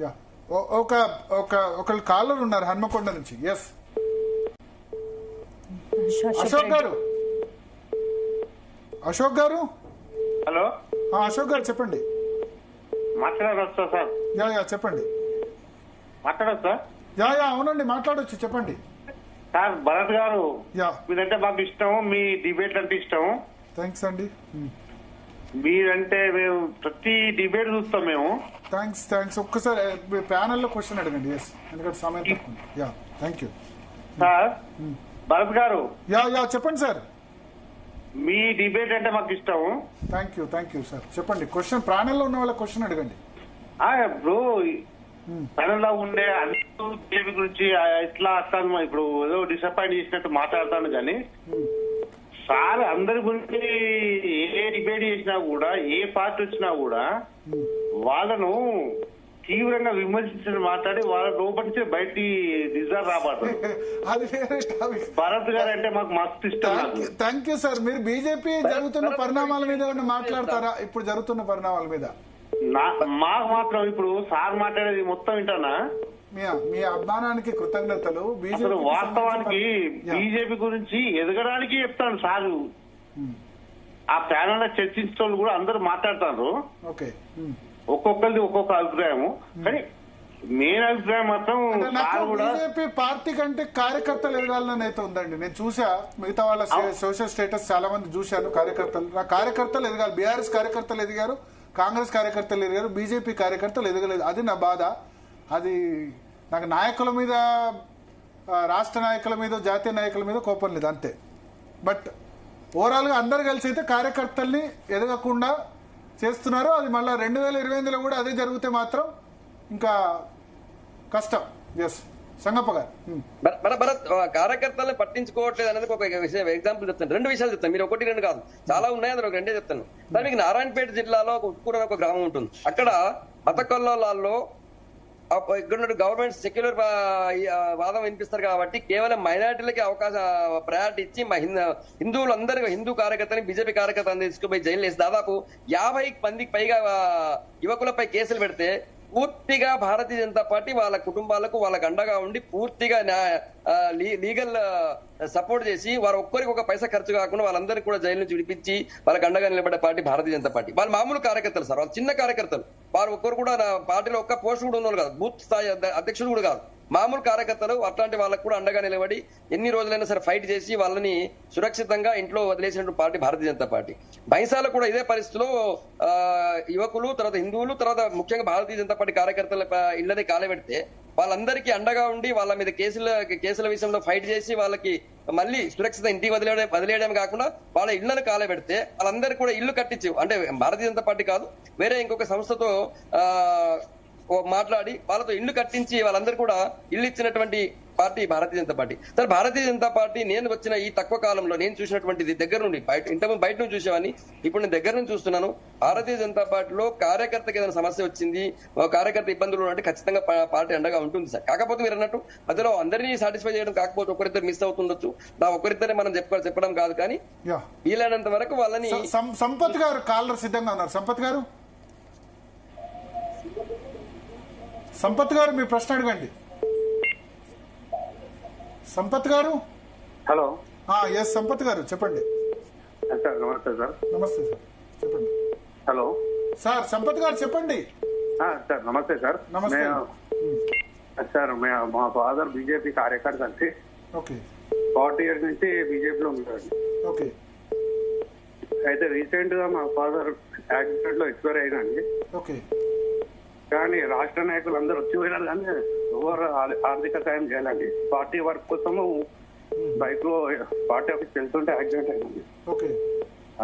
Yeah ఒక ఒక ఒకళ్ళు కాలర్ ఉన్నారు హన్మకొండ నుంచి. ఎస్ అశోక్ గారు. అశోక్ గారు. హలో అశోక్ గారు చెప్పండి. మాట్లాడొచ్చా సార్? యా యా చెప్పండి. మాట్లాడొచ్చా? యా యా అవునండి మాట్లాడొచ్చు చెప్పండి. సార్ భరత్ గారు, యా మీరంటే మాకు ఇష్టం, మీ డిబేట్ అంటే ఇష్టం. థ్యాంక్స్ అండి. మీరంటే మేము ప్రతి డిబేట్ చూస్తాం మేము. థ్యాంక్స్. ఒక్కసారి ప్యానెల్లో క్వశ్చన్ అడగండి. ఎస్ ఎందుకంటే సమయం తక్కువ. Yeah thank you sir Bharat గారు, యా యా చెప్పండి సార్. మీ డిబేట్ అంటే మాకు ఇష్టం. Thank you sir. చెప్పండి క్వశ్చన్. ప్యానెల్లో ఉన్న వాళ్ళ క్వశ్చన్ అడగండి. ఇప్పుడు తనలో ఉండే అందరూ బీజేపీ గురించి ఇట్లా అట్లా ఇప్పుడు ఏదో డిసప్పాయింట్ చేసినట్టు మాట్లాడతాను కానీ సార్ అందరి గురించి ఏ డిబేట్ చేసినా కూడా, ఏ పార్టీ వచ్చినా కూడా వాళ్ళను తీవ్రంగా విమర్శించి మాట్లాడి వాళ్ళ లోపలి నుంచి బయటికి రిజర్వ్ రాబడతారు. అది వేరే టాపిక్. భరత్ గారు అంటే మాకు మస్తు ఇష్టం. Thank you sir. మీరు బీజేపీ జరుగుతున్న పరిణామాల మీద ఏమన్నా మాట్లాడతారా? ఇప్పుడు జరుగుతున్న పరిణామాల మీద మాకు మాత్రం ఇప్పుడు సార్ మాట్లాడేది మొత్తం వింటానా? మీ అభిమానానికి కృతజ్ఞతలు. అసలు వాస్తవానికి బీజేపీ గురించి ఎదగడానికి చెప్తాను సారు. ఆ ప్యానల్ చర్చించే వాళ్ళు కూడా అందరూ మాట్లాడతారు. ఓకే ఒక్కొక్కరిది ఒక్కొక్క అభిప్రాయము. కానీ మెయిన్ అభిప్రాయం మాత్రం బీజేపీ పార్టీ కంటే కార్యకర్తలు ఎదగాలని అయితే ఉందండి. నేను చూసా మిగతా వాళ్ళ సోషల్ స్టేటస్ చాలా మంది చూశాను. కార్యకర్తలు నా కార్యకర్తలు ఎదగాలి. బీఆర్ఎస్ కార్యకర్తలు ఎదిగారు, కాంగ్రెస్ కార్యకర్తలు ఎదిగారు, బీజేపీ కార్యకర్తలు ఎదగలేదు. అది నా బాధ. అది నాకు నాయకుల మీద, రాష్ట్ర నాయకుల మీద, జాతీయ నాయకుల మీద కోపం లేదు అంతే. బట్ ఓవరాల్ గా అందరు కలిసి అయితే కార్యకర్తల్ని ఎదగకుండా చేస్తున్నారు. అది మళ్ళీ 2028లో కూడా అదే జరిగితే మాత్రం ఇంకా కష్టం. ఎస్ సంగప్ప గారు. కార్యకర్తలను పట్టించుకోవట్లేదు అనేది ఒక ఎగ్జాంపుల్ చెప్తాను. 2 విషయాలు చెప్తాను. మీరు 1, 2 కాదు, చాలా ఉన్నాయి. అందులో 2 చెప్తాను. సార్ మీకు నారాయణపేట జిల్లాలో ఉట్కూరు ఒక గ్రామం ఉంటుంది. అక్కడ మత కొల్లాల్లో ఇక్కడ గవర్నమెంట్ సెక్యులర్ వాదం వినిపిస్తారు కాబట్టి కేవలం మైనారిటీలకి ప్రయారిటీ ఇచ్చి మా హిందువులందరూ, హిందూ కార్యకర్తని బీజేపీ కార్యకర్తలను తీసుకుపోయి జైలు వేసి దాదాపు 50 మందికి పైగా యువకులపై కేసులు పెడితే పూర్తిగా భారతీయ జనతా పార్టీ వాళ్ళ కుటుంబాలకు వాళ్ళకు అండగా ఉండి పూర్తిగా లీగల్ సపోర్ట్ చేసి వారు ఒక్కరికి ఒక పైసా ఖర్చు కాకుండా వాళ్ళందరినీ కూడా జైలు నుంచి విడిపించి వాళ్ళకి అండగా నిలబడే పార్టీ భారతీయ జనతా పార్టీ. వాళ్ళు మామూలు కార్యకర్తలు సార్, వాళ్ళు చిన్న కార్యకర్తలు. వారు ఒక్కరు కూడా పార్టీలో ఒక్క పోస్ట్ కూడా ఉన్నవాళ్ళు కాదు, బూత్ స్థాయి అధ్యక్షుడు కూడా కాదు, మామూలు కార్యకర్తలు. అట్లాంటి వాళ్ళకు కూడా అండగా నిలబడి ఎన్ని రోజులైనా సరే ఫైట్ చేసి వాళ్ళని సురక్షితంగా ఇంట్లో వదిలేసినటువంటి పార్టీ భారతీయ జనతా పార్టీ. బైంసాలో కూడా ఇదే పరిస్థితిలో యువకులు, తర్వాత హిందువులు, తర్వాత ముఖ్యంగా భారతీయ జనతా పార్టీ కార్యకర్తల ఇళ్లని కాలబెడితే వాళ్ళందరికీ అండగా ఉండి వాళ్ళ మీద కేసుల విషయంలో ఫైట్ చేసి వాళ్ళకి మళ్ళీ సురక్షిత ఇంటికి వదిలేయడం కాకుండా వాళ్ళ ఇళ్లను కాలబెడితే వాళ్ళందరికీ కూడా ఇల్లు కట్టించి, అంటే భారతీయ జనతా పార్టీ కాదు వేరే ఇంకొక సంస్థతో మాట్లాడి వాళ్ళతో ఇల్లు కట్టించి వాళ్ళందరూ కూడా ఇల్లు ఇచ్చినటువంటి party Bharatiya Janata party. Sir Bharatiya Janata party నేను వచ్చిన ఈ తక్కువ కాలంలో నేను చూసినటువంటిది దగ్గర నుండి, ఇంతకుముందు బయట నుంచి చూసేవాడిని, ఇప్పుడు నేను దగ్గర నుంచి చూస్తున్నాను. భారతీయ జనతా పార్టీలో కార్యకర్తకి ఏదైనా సమస్య వచ్చింది, కార్యకర్త ఇబ్బందులు అంటే ఖచ్చితంగా పార్టీ అండగా ఉంటుంది సార్. కాకపోతే మీరు అన్నట్టు మధ్యలో అందరినీ సాటిస్ఫై చేయడం కాకపోతే ఒకరిద్దరు మిస్ అవుతుండొచ్చు. ఒకరిద్దరే మనం చెప్పడం కాదు, కానీ వీలైనంత వరకు వాళ్ళని. సంపత్ గారు కాలర్ సిద్ధంగా ఉన్నారు. సంపత్ గారు మీ ప్రశ్న అడగండి. సంపత్ గారు. హలో. ఎస్ సంపత్ గారు చెప్పండి. సార్ నమస్తే సార్. నమస్తే సార్ చెప్పండి. హలో సార్ సంపత్ గారు చెప్పండి. సార్ నమస్తే సార్. నమస్తే సార్. మా ఫాదర్ బీజేపీ కార్యకర్త అండి. ఓకే. 40 years నుంచి బీజేపీలో ఉంటాడు. ఓకే. అయితే రీసెంట్ గా మా ఫాదర్ యాక్సిడెంట్ లో ఎక్స్పైర్ అయినండి. ఓకే. కానీ రాష్ట్ర నాయకులు అందరూ వచ్చి పోయినారు, కానీ ఎవరు ఆర్థిక సాయం చేయాలండి. పార్టీ వర్క్ కోసము బైక్ లో పార్టీ ఆఫీస్ వెళ్తుంటే యాక్సిడెంట్ అయింది. ఓకే.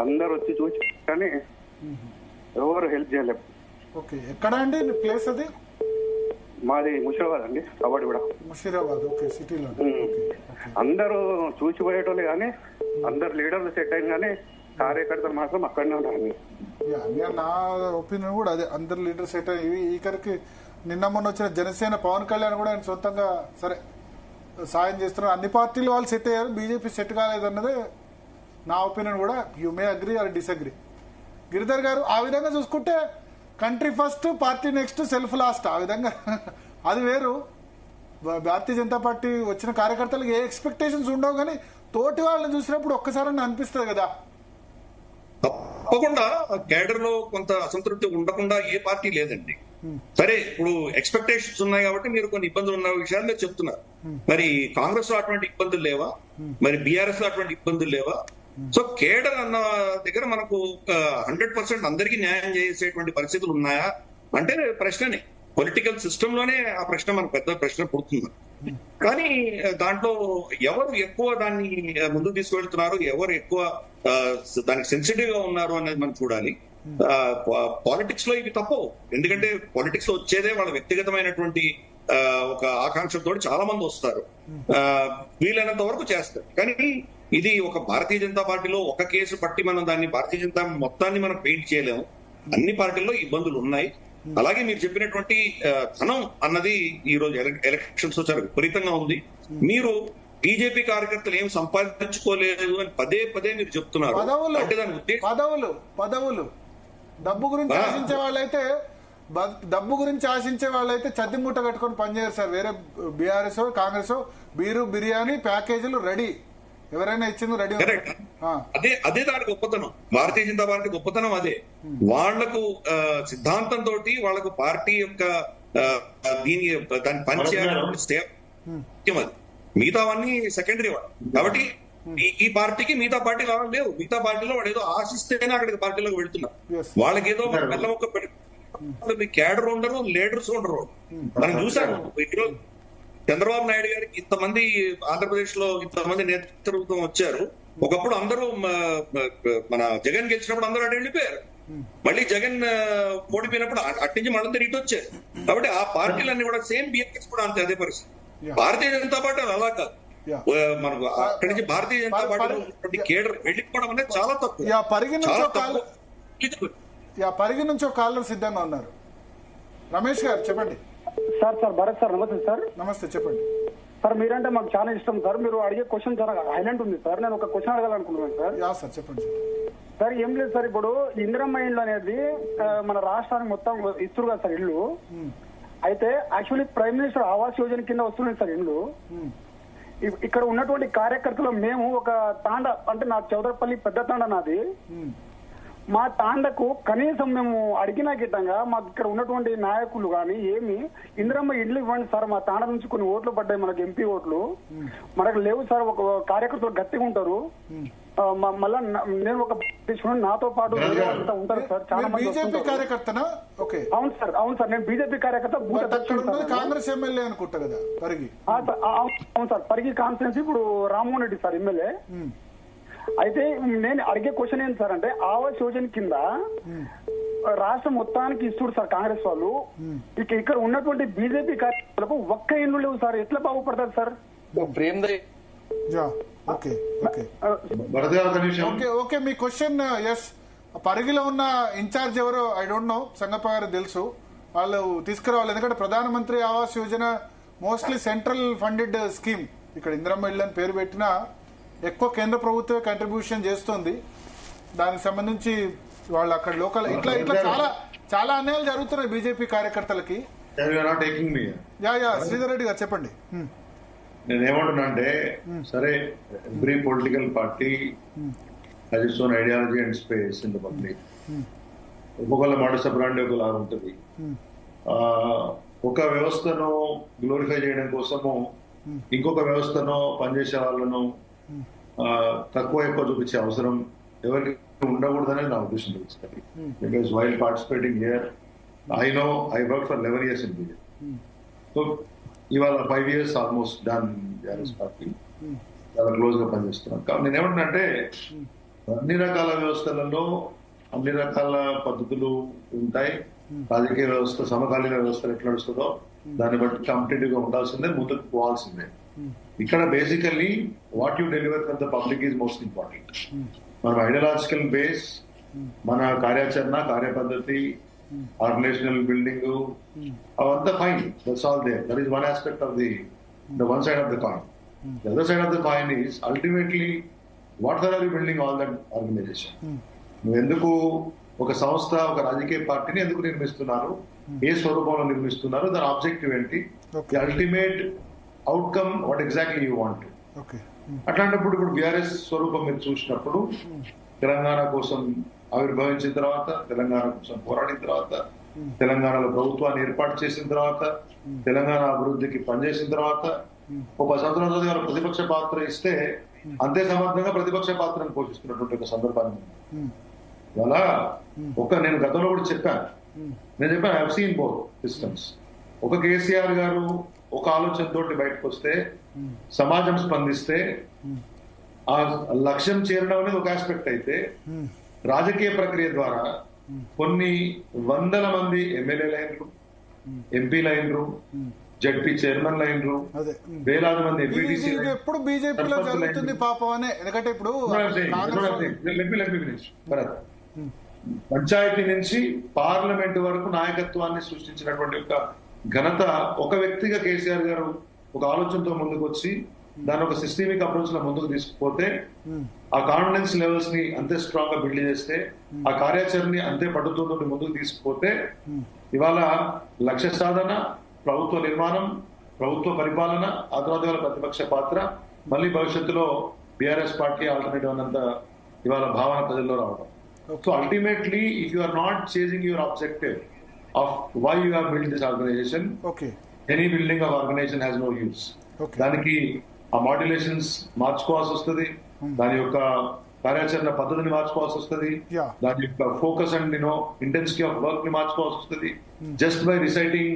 అందరు వచ్చి చూసి కానీ ఎవరు హెల్ప్ చేయలేరు. ఓకే. ఎక్కడ అండి ప్లేస్ అది? మాది ముషిరాబాద్ అండి, కబడ్డీ కూడా. ముషిరాబాద్. ఓకే. సిటీలో అందరూ చూసిపోయేటోళ్ళు కానీ అందరు లీడర్లు సెట్ అయింది, కానీ కార్యకర్తలు మాత్రం అక్కడనే ఉన్నారు. నా ఒపీనియన్ కూడా అదే. అందరు లీడర్ సెట్ అయ్యి ఈకరికి నిన్న మొన్న వచ్చిన జనసేన పవన్ కళ్యాణ్ కూడా ఆయన సొంతంగా సరే సాయం చేస్తున్నారు. అన్ని పార్టీలు వాళ్ళు సెట్ అయ్యారు, బీజేపీ సెట్ కాలేదన్నదే నా ఒపీనియన్ కూడా. You may agree or disagree. Giridhar గారు, ఆ విధంగా చూసుకుంటే country first party next self last ఆ విధంగా అది వేరు. భారతీయ జనతా పార్టీ వచ్చిన కార్యకర్తలకు ఏ ఎక్స్పెక్టేషన్స్ ఉండవు, కానీ తోటి వాళ్ళని చూసినప్పుడు ఒక్కసారి అనిపిస్తుంది కదా. తప్పకుండా కేడర్ లో కొంత అసంతృప్తి ఉండకుండా ఏ పార్టీ లేదండి. సరే, ఇప్పుడు ఎక్స్పెక్టేషన్స్ ఉన్నాయి కాబట్టి మీరు కొన్ని ఇబ్బందులు ఉన్న విషయాలు మీరు చెప్తున్నారు. మరి కాంగ్రెస్ లో అటువంటి ఇబ్బందులు లేవా? మరి బీఆర్ఎస్ లో అటువంటి ఇబ్బందులు లేవా? సో కేడర్ అన్న దగ్గర మనకు 100% అందరికీ న్యాయం చేసేటువంటి పరిస్థితులు ఉన్నాయా అంటే ప్రశ్ననే. పొలిటికల్ సిస్టమ్ లోనే ఆ ప్రశ్న మనకు పెద్ద ప్రశ్న పుడుతుంది. కానీ దాంట్లో ఎవరు ఎక్కువ దాన్ని ముందుకు తీసుకువెళ్తున్నారు, ఎవరు ఎక్కువ దానికి సెన్సిటివ్ గా ఉన్నారు అనేది మనం చూడాలి. పాలిటిక్స్ లో ఇవి తప్పవు, ఎందుకంటే పాలిటిక్స్ లో వచ్చేదే వాళ్ళ వ్యక్తిగతమైనటువంటి ఒక ఆకాంక్షతో చాలా మంది వస్తారు, వీలైనంత వరకు చేస్తారు. కానీ ఇది ఒక భారతీయ జనతా పార్టీలో ఒక కేసు పట్టి మనం దాన్ని భారతీయ జనతా మొత్తాన్ని మనం పెయింట్ చేయలేము. అన్ని పార్టీల్లో ఇబ్బందులు ఉన్నాయి. అలాగే మీరు చెప్పినటువంటి ధనం అన్నది ఈ రోజు ఎలక్షన్స్ లో చాలా విపరీతంగా ఉంది. మీరు బీజేపీ కార్యకర్తలు ఏం సంపాదించుకోలేదు అని పదే పదే మీరు చెప్తున్నారు. అంటే దాని ఉద్దేశం పదవులు డబ్బు గురించి ఆశించే వాళ్ళైతే చద్దిమూట కట్టుకొని పనిచేయరు సార్. వేరే బీఆర్ఎస్ కాంగ్రెస్ బీరు బిర్యానీ ప్యాకేజీలు రెడీ, ఎవరైనా ఇచ్చింది రెడీ. అదే దాని గొప్పతనం, భారతీయ జనతా పార్టీ గొప్పతనం అదే. వాళ్లకు సిద్ధాంతంతో వాళ్లకు పార్టీ యొక్క దాన్ని పనిచేయాలన్నటువంటి అది. మిగతావన్నీ సెకండరీ వాడు. కాబట్టి ఈ పార్టీకి మిగతా పార్టీ లాగా లేవు. మిగతా పార్టీలో వాడు ఏదో ఆశిస్తేనే అక్కడికి పార్టీలోకి వెళ్తున్నారు. వాళ్ళకి ఏదో బెల్లం ఒక్క పెట్టి క్యాడర్ ఉండరు, లీడర్స్ ఉండరు. మనం చూసాము ఈరోజు చంద్రబాబు నాయుడు గారికి ఇంతమంది ఆంధ్రప్రదేశ్ లో ఇంతమంది నేతృత్వం వచ్చారు. ఒకప్పుడు అందరూ మన జగన్ గెలిచినప్పుడు అందరూ అటు వెళ్ళిపోయారు. మళ్ళీ జగన్ ఓడిపోయినప్పుడు అట్నుంచి మళ్ళీ ఇటు వచ్చారు. కాబట్టి ఆ పార్టీలన్నీ కూడా సేమ్ బీఆర్ఎస్ కూడా అంతే అదే పరిస్థితి. భారతీయ జనతా పార్టీ అలా కాదు. మనకు అక్కడి నుంచి భారతీయ జనతా పార్టీ కేడర్ వెళ్ళిపోవడం అనేది చాలా తక్కువ. పరిగి నుంచి ఒక కాలర్ సిద్ధంగా ఉన్నారు. రమేష్ గారు చెప్పండి. సార్ భరత్ సార్, నమస్తే సార్. నమస్తే, చెప్పండి సార్. మీరంటే మాకు చాలా ఇష్టం సార్. మీరు అడిగే క్వశ్చన్ చాలా హైలైట్ ఉంది సార్. నేను ఒక క్వశ్చన్ అడగాలనుకుంటున్నాను సార్. సార్ చెప్పండి సార్. ఏం లేదు సార్, ఇప్పుడు ఇందిరమ్మ ఇల్లు అనేది మన రాష్ట్రానికి మొత్తం ఇస్తారు కదా సార్ ఇల్లు. అయితే actually prime minister Awas Yojana కింద వస్తున్నాయి సార్ ఇల్లు. ఇక్కడ ఉన్నటువంటి కార్యకర్తలు మేము ఒక తాండ, అంటే నా చౌదరపల్లి పెద్ద తాండ నాది. మా తాండకు కనీసం మేము అడిగిన గిట్టంగా మాకు ఇక్కడ ఉన్నటువంటి నాయకులు కానీ ఏమి ఇందిరమ్మ ఇల్లు ఇవ్వండి సార్, మా తాండ నుంచి కొన్ని ఓట్లు పడ్డాయి మనకు, ఎంపీ ఓట్లు మనకు లేవు సార్. ఒక కార్యకర్తలు గట్టిగా ఉంటారు. మళ్ళా నేను ఒక నాతో పాటు ఉంటారు సార్ చాలా మంది. అవును సార్, నేను బీజేపీ కార్యకర్త. కాంగ్రెస్ ఎమ్మెల్యే అనుకుంటా కదా పరిగి. అవును సార్, పరిగి కాన్స్టిట్యున్సీ ఇప్పుడు రామ్మోహన్ రెడ్డి సార్ ఎమ్మెల్యే. అయితే నేను అడిగే క్వశ్చన్ ఏంటి సార్ అంటే, ఆవాస్ యోజన కింద రాష్ట్రం మొత్తానికి ఇస్తుడు సార్ కాంగ్రెస్ వాళ్ళు. ఇక్కడ ఉన్నటువంటి బీజేపీ కార్యకర్తలకు ఒక్క ఇల్లు లేవు సార్. ఎట్లా బాగుపడతారు సార్? ఓకే, మీ క్వశ్చన్. ఎస్, పరిగిలో ఉన్న ఇన్ఛార్జ్ ఎవరో ఐ డోంట్ నో, సంగప్ప గారు తెలుసు. వాళ్ళు తీసుకురావాలి, ఎందుకంటే ప్రధానమంత్రి Awas Yojana mostly central funded scheme. ఇక్కడ ఇందిరమ్మ ఇల్లు అని పేరు పెట్టినా ఎక్కువ కేంద్ర ప్రభుత్వమే కంట్రిబ్యూషన్ చేస్తుంది. దానికి సంబంధించి వాళ్ళు అక్కడ లోకల్ ఇట్లా చాలా చాలా అన్యాయాలు జరుగుతున్నాయి బీజేపీ కార్యకర్తలకి. శ్రీధర్ రెడ్డి గారు చెప్పండి. నేనేమంటున్నా అంటే, సరే, every political party has its own ideology and space in the public. ఒక్కొక్కళ్ళ మోడస్ ఆపరాండి ఒకలాగా ఉంటుంది. ఒక వ్యవస్థను గ్లోరిఫై చేయడం కోసము ఇంకొక వ్యవస్థను పనిచేసే వాళ్ళను తక్కువ ఎక్కువ చూపించే అవసరం ఎవరికి ఉండకూడదనే నా ఉద్దేశం తెలుస్తుంది. Because while participating here, I work for 11 years in BJP. So ఇవాళ 5 years almost done BRS party, చాలా క్లోజ్ గా పనిచేస్తున్నాను. కాబట్టి నేనేమంటున్నానంటే, అన్ని రకాల వ్యవస్థలలో అన్ని రకాల పద్ధతులు ఉంటాయి. రాజకీయ వ్యవస్థ సమకాలీన వ్యవస్థలు ఎట్లా నడుస్తుందో దాన్ని బట్టి కాంపిటేటివ్ గా ఉండాల్సిందే, ముందుకు పోవాల్సిందే. ఇక్కడ basically what you deliver for the public is most important. మన ఐడియాలజికల్ బేస్, మన కార్యాచరణ, కార్యపద్ధతి, ఆర్గనైజేషనల్ బిల్డింగ్, అవంతా fine, that's all there. That is one aspect of the one side of the coin. The other side of the coin is ultimately what for are you building all that organisation. నువ్వు ఎందుకు ఒక సంస్థ, ఒక రాజకీయ పార్టీని ఎందుకు నిర్మిస్తున్నారు, ఏ స్వరూపంలో నిర్మిస్తున్నారు, దాని ఆబ్జెక్టివ్ ఏంటి, the ultimate outcome what exactly you want. Okay. అట్లాంటప్పుడు ఇప్పుడు బీఆర్ఎస్ స్వరూపం మీరు చూసినప్పుడు తెలంగాణ కోసం ఆవిర్భవించిన తర్వాత, తెలంగాణ కోసం పోరాడిన తర్వాత, తెలంగాణలో ప్రభుత్వాన్ని ఏర్పాటు చేసిన తర్వాత, తెలంగాణ అభివృద్ధికి పనిచేసిన తర్వాత, ఒక 10 సంవత్సరాల గారు ప్రతిపక్ష పాత్ర ఇస్తే అంతే సమర్థంగా ప్రతిపక్ష పాత్రను పోషిస్తున్నటువంటి ఒక సందర్భాన్ని ఇవాళ నేను గతంలో కూడా చెప్పాను, I have seen both systems. ఒక కేసీఆర్ గారు ఒక ఆలోచనతోటి బయటకు వస్తే, సమాజం స్పందిస్తే ఆ లక్ష్యం చేరడం అనేది ఒక ఆస్పెక్ట్ అయితే, రాజకీయ ప్రక్రియ ద్వారా కొన్ని వందల మంది ఎమ్మెల్యేలు అయినరు, ఎంపీలు అయినరు, జడ్పీ చైర్మన్లు అయినరు, వేలాది మంది ఎంపీటీసీ. ఎప్పుడు బీజేపీలో జరుగుతుంది పాపం అనే, ఎందుకంటే ఇప్పుడు పంచాయతీ నుంచి పార్లమెంట్ వరకు నాయకత్వాన్ని సృష్టించినటువంటి ఒక ఘనత ఒక వ్యక్తిగా కేసీఆర్ గారు ఒక ఆలోచనతో ముందుకు వచ్చి దాని ఒక సిస్టమిక్ అప్రోచ్ లో ముందుకు తీసుకుపోతే, ఆ కాన్ఫిడెన్స్ లెవెల్స్ ని అంతే స్ట్రాంగ్ గా బిల్డ్ చేస్తే, ఆ కార్యాచరణని అంతే పట్టుతో ముందుకు తీసుకుపోతే, ఇవాళ లక్ష్య సాధన, ప్రభుత్వ నిర్మాణం, ప్రభుత్వ పరిపాలన, ఆ తర్వాత ప్రతిపక్ష పాత్ర, మళ్ళీ భవిష్యత్తులో బీఆర్ఎస్ పార్టీ ఆల్టర్నేటివ్ అన్నంత ఇవాళ భావన ప్రజల్లో రావడం. So ultimately if you are not chasing your objective of why you have build this organisation, any building of organisation has no use. దానికి ఆ మాడ్యులేషన్స్ మార్చుకోవాల్సి వస్తుంది, దాని యొక్క కార్యాచరణ పద్ధతిని మార్చుకోవాల్సి వస్తుంది, దాని యొక్క focus and intensity of work ని మార్చుకోవాల్సి వస్తుంది. Just by reciting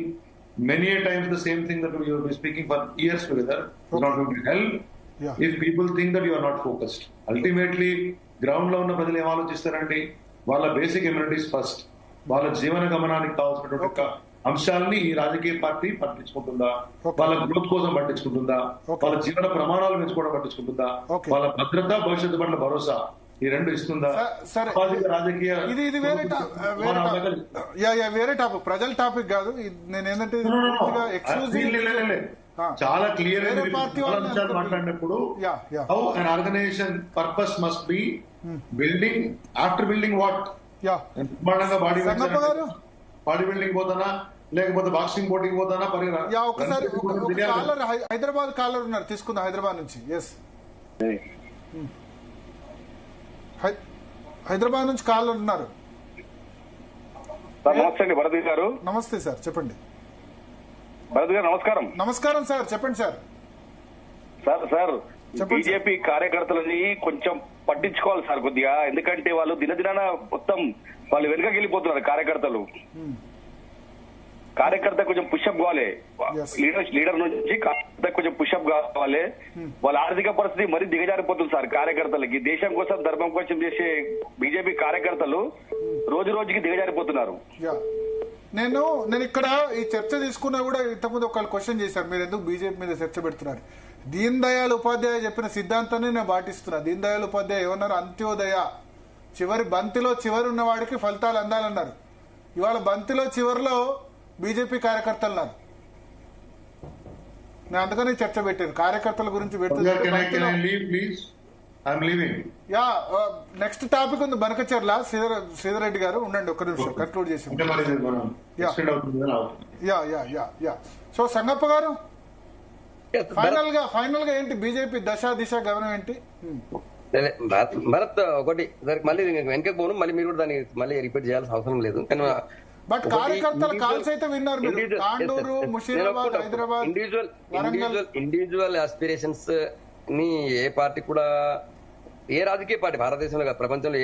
many a times the same thing that you have been speaking for years together is not going to help if people think that you are not focused. Ultimately ground లో ఉన్న ప్రజలు ఏం ఆలోచిస్తారండి, వాళ్ళ basic amenities first, వాళ్ళ జీవన గమనానికి కావాల్సినటువంటి అంశాలని ఈ రాజకీయ పార్టీ పట్టించుకుంటుందా, వాళ్ళ గ్రోత్ కోసం పట్టించుకుంటుందా, వాళ్ళ జీవన ప్రమాణాలు పెంచుకోవడం పట్టించుకుంటుందా, వాళ్ళ భద్రత, భవిష్యత్తు పట్ల భరోసా ఈ రెండు ఇస్తుందా? రాజకీయ ఇది వేరే టాపిక్, ప్రజల టాపిక్ కాదు. నేను ఏంటంటే చాలా క్లియర్ మాట్లాడినప్పుడు how an organization purpose must be building, after building what, నిర్మాణంగా బాడీ బిల్డింగ్ పోతానా, లేకపోతే బాక్సింగ్ పోటీకి పోతానా? ఒకసారి హైదరాబాద్ కాలర్ ఉన్నారు, తీసుకుందాం హైదరాబాద్ నుంచి. ఎస్, హైదరాబాద్ నుంచి కాలర్ ఉన్నారు. నమస్తే అండి భరత్ గారు. నమస్తే సార్, చెప్పండి. భరత్ గారు నమస్కారం. నమస్కారం సార్, చెప్పండి సార్. సార్ బీజేపీ కార్యకర్తలని కొంచెం పట్టించుకోవాలి సార్ కొద్దిగా, ఎందుకంటే వాళ్ళు దినదినాన మొత్తం వాళ్ళు వెనుకకి వెళ్ళిపోతున్నారు. కార్యకర్త కొంచెం పుషప్ కావాలి, లీడర్ నుంచి కార్యకర్త కొంచెం పుషప్ కావాలి. వాళ్ళ ఆర్థిక పరిస్థితి మరీ దిగజారిపోతుంది సార్. కార్యకర్తలకి దేశం కోసం, ధర్మం కోసం చేసే బీజేపీ కార్యకర్తలు రోజు రోజుకి దిగజారిపోతున్నారు. నేను ఇక్కడ ఈ చర్చ తీసుకున్నా కూడా ఇంతకుముందు ఒకళ్ళు క్వశ్చన్ చేశారు, మీరు ఎందుకు బీజేపీ మీద చర్చ పెడుతున్నారు. దీన్ దయాళ్ ఉపాధ్యాయ చెప్పిన సిద్ధాంతాన్ని నేను పాటిస్తున్నా. దీన్ దయాళ్ ఉపాధ్యాయ ఏమన్నారు, అంత్యోదయ, చివరి బంతిలో చివరి ఉన్న వాడికి ఫలితాలు అందాలన్నారు. ఇవాళ బంతిలో చివరిలో బీజేపీ కార్యకర్తలు ఉన్నారు. నేను అందుకని చర్చ పెట్టాను కార్యకర్తల గురించి నెక్స్ట్ టాపిక్ ఉంది బనకచర్ల. శ్రీధర్ రెడ్డి గారు ఉండండి, ఒక్క నిమిషం కన్క్లూడ్ చేసి. సో సంగప్ప గారు, ఫైనల్ గా ఏంటి బీజేపీ దశ దిశ గమనం ఏంటి? భరత్ ఒకటి మళ్ళీ వెనకకి పోను, మళ్ళీ మీరు కూడా దాన్ని మళ్ళీ రిపీట్ చేయాల్సిన అవసరం లేదు. బట్ కార్యకర్తల కాల్స్ అయితే విన్నారు మీరు, తాండూరు, ముషీరాబాద్, హైదరాబాద్. ఇండివిజువల్ ఆస్పిరేషన్స్ ని ఏ పార్టీ కూడా, ఏ రాజకీయ పార్టీ భారతదేశంలో ప్రపంచంలో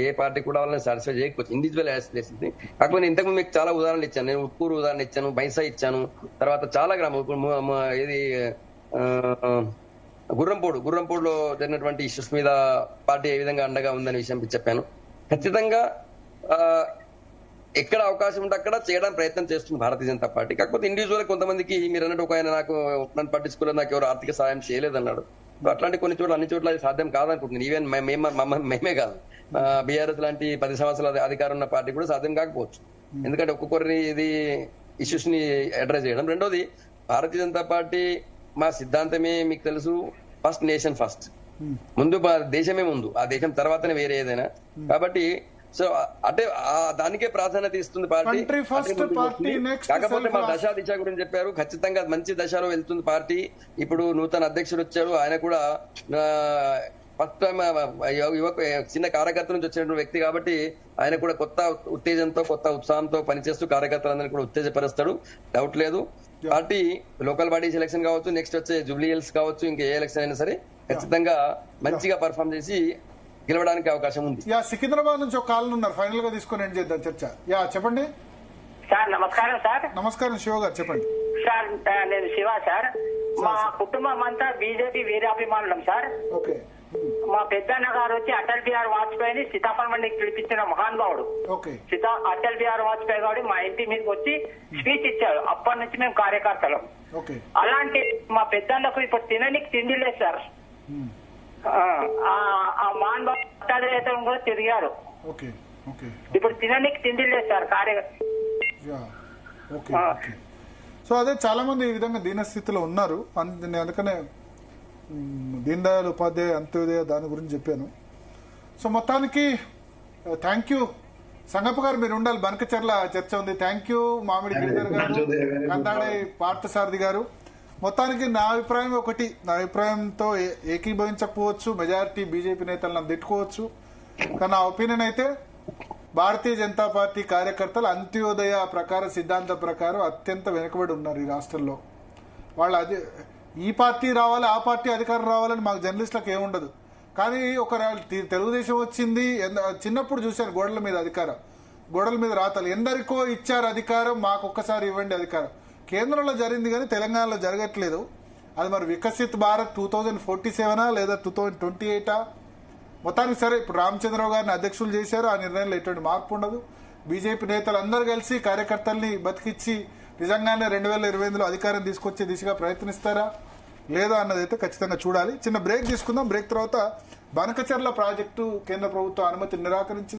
ఏ పార్టీ కూడా వాళ్ళని సాటిస్ఫై చేయకపోవచ్చు ఇండివిజువల్ ఆస్పిరేషన్స్ ని. కాకపోతే ఇంతకుముందు మీకు చాలా ఉదాహరణలు ఇచ్చాను. నేను ఉట్కూరు ఉదాహరణ ఇచ్చాను, బైసా ఇచ్చాను, తర్వాత చాలా గ్రామం ఇది గుర్రంపూడిలో జరిగినటువంటి ఇష్యూస్ మీద పార్టీ ఏ విధంగా అండగా ఉందనే విషయం చెప్పాను. ఖచ్చితంగా ఎక్కడ అవకాశం ఉంటే అక్కడ చేయడానికి ప్రయత్నం చేస్తుంది భారతీయ జనతా పార్టీ. కాకపోతే ఇండివిజువల్ కొంతమందికి మీరు అన్నట్టు ఒక ఆయన నాకు నన్ను పట్టించుకోలేదు, నాకు ఎవరు ఆర్థిక సాయం చేయలేదన్నాడు. అట్లాంటి కొన్ని చోట్ల అన్ని చోట్ల అది సాధ్యం కాదనుకుంటుంది. ఈవెన్ మేమే కాదు, బీఆర్ఎస్ లాంటి 10 సంవత్సరాల అధికారం ఉన్న పార్టీ కూడా సాధ్యం కాకపోవచ్చు. ఎందుకంటే ఒక్కొక్కరిని ఇది ఇష్యూస్ ని అడ్రస్ చేయడం. రెండోది, భారతీయ జనతా పార్టీ మా సిద్ధాంతమే మీకు తెలుసు, ఫస్ట్ నేషన్ ఫస్ట్, ముందు దేశమే ముందు, ఆ దేశం తర్వాతనే వేరే ఏదైనా. కాబట్టి సో అంటే దానికే ప్రాధాన్యత ఇస్తుంది పార్టీ. Country first, అదే ముందుకు party వస్తుంది. next, కాకపోతే మా self last. దశ దిశ గురించి చెప్పారు, ఖచ్చితంగా మంచి దశలో వెళ్తుంది పార్టీ. ఇప్పుడు నూతన అధ్యక్షుడు వచ్చారు, ఆయన కూడా ఫస్ట్ టైం యువక చిన్న కార్యకర్త నుంచి వచ్చినటువంటి వ్యక్తి కాబట్టి ఆయన కూడా కొత్త ఉత్తేజంతో కొత్త ఉత్సాహంతో పనిచేస్తూ కార్యకర్తలందరినీ కూడా ఉత్తేజపరుస్తాడు, డౌట్ లేదు. పార్టీ లోకల్ బాడీస్ ఎలక్షన్ కావచ్చు, నెక్స్ట్ వచ్చే జూబ్లీ హిల్స్ కావచ్చు, ఇంకా ఏ ఎలక్షన్ అయినా సరే ఖచ్చితంగా మంచిగా పర్ఫామ్ చేసి గెలవడానికి అవకాశం ఉంది. యా, సికింద్రాబాద్ నుంచి ఒక కాల్ ఉన్నారు, ఫైనల్ గా తీసుకొని ఎండ్ చేద్దాం చర్చ. యా చెప్పండి. సార్ నమస్కారం సార్. నమస్కారం శివ గారు, చెప్పండి. సార్ నేను శివ సార్. మా కుటుంబం అంతా బీజేపీ వీరాభిమానులం సార్. ఓకే. మా పెద్దన్న గారు వచ్చి అటల్ బిహారీ వాజ్పేయిని సీతాఫలం మండికి పిలిపించిన మహానుభావుడు. ఓకే. అటల్ బిహారీ వాజ్పేయి గారు మా ఇంటి మీదకి వచ్చి స్పీచ్ ఇచ్చారు. అప్పటి నుంచి మేము కార్యకర్తలం. ఓకే. అలాంటి మా పెద్దన్నకు ఇప్పుడు తిననికి తిండి లేదు సార్. ఆ మహానుభావుడు పట్టాభినేతలు కూడా తిరిగారు. ఓకే. ఓకే. ఇప్పుడు తిననికి తిండి లేదు sir yeah, okay. Okay. So అదే చాలా మంది ఈ విధంగా దీనస్థితిలో ఉన్నారు. నేను అందుకనే దీన్ దయాళ్ ఉపాధ్యాయ అంత్యోదయ దాని గురించి చెప్పాను. సో మొత్తానికి థ్యాంక్ యూ సంగప్ప గారు, మీరు ఉండాలి. బనకచర్ల చర్చ ఉంది. థ్యాంక్ యూ మామిడి గిరిధర్ గారు, కందాడే పార్థసారథి గారు. మొత్తానికి నా అభిప్రాయం ఒకటి, నా అభిప్రాయంతో ఏకీభవించకపోవచ్చు, మెజారిటీ బీజేపీ నేతలను తిట్టుకోవచ్చు, కానీ నా ఒపీనియన్ అయితే భారతీయ జనతా పార్టీ కార్యకర్తలు అంత్యోదయ ప్రకారం సిద్ధాంత ప్రకారం అత్యంత వెనుకబడి ఉన్నారు ఈ రాష్ట్రంలో. వాళ్ళు అదే ఈ పార్టీ రావాలి ఆ పార్టీ అధికారం రావాలని మాకు జర్నలిస్టులకు ఏముండదు. కానీ ఒక తెలుగుదేశం వచ్చింది, చిన్నప్పుడు చూశాను గోడల మీద అధికారం, గోడల మీద రాతలు, ఎందరికో ఇచ్చారు అధికారం, మాకు ఒక్కసారి ఇవ్వండి అధికారం. కేంద్రంలో జరిగింది కానీ తెలంగాణలో జరగట్లేదు. అది మరి వికసిత్ భారత్ 2047 లేదా 2028? మొత్తానికి సరే, ఇప్పుడు రామచంద్రరావు గారిని అధ్యక్షులు చేశారు, ఆ నిర్ణయంలో ఎటువంటి మార్పు ఉండదు. బీజేపీ నేతలు అందరూ కలిసి కార్యకర్తల్ని బతికిచ్చి నిజంగానే 2028లో అధికారం తీసుకొచ్చే దిశగా ప్రయత్నిస్తారా లేదా అన్నది అయితే ఖచ్చితంగా చూడాలి. చిన్న బ్రేక్ తీసుకుందాం. బ్రేక్ తర్వాత బనకచర్ల ప్రాజెక్టు కేంద్ర ప్రభుత్వం అనుమతి నిరాకరించింది.